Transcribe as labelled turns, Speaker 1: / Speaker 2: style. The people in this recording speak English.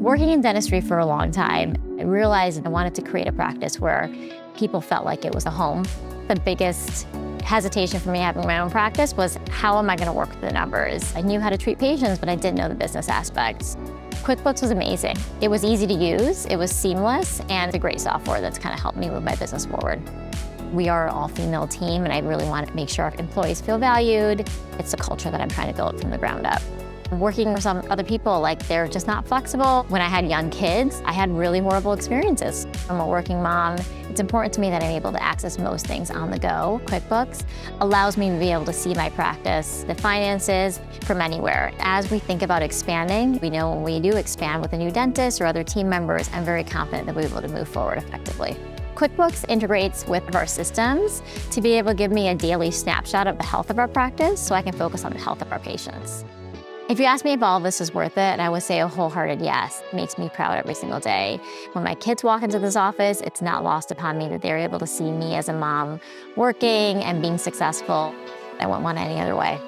Speaker 1: Working in dentistry for a long time, I realized I wanted to create a practice where people felt like it was a home. The biggest hesitation for me having my own practice was, how am I going to work with the numbers? I knew how to treat patients, but I didn't know the business aspects. QuickBooks was amazing. It was easy to use, it was seamless, and it's a great software that's kind of helped me move my business forward. We are an all-female team, and I really want to make sure our employees feel valued. It's a culture that I'm trying to build from the ground up. Working with some other people, like, they're just not flexible. When I had young kids, I had really horrible experiences. I'm a working mom. It's important to me that I'm able to access most things on the go. QuickBooks allows me to be able to see my practice, the finances, from anywhere. As we think about expanding, we know when we do expand with a new dentist or other team members, I'm very confident that we'll be able to move forward effectively. QuickBooks integrates with our systems to be able to give me a daily snapshot of the health of our practice so I can focus on the health of our patients. If you ask me if all of this is worth it, I would say a wholehearted yes. It makes me proud every single day. When my kids walk into this office, it's not lost upon me that they're able to see me as a mom working and being successful. I wouldn't want it any other way.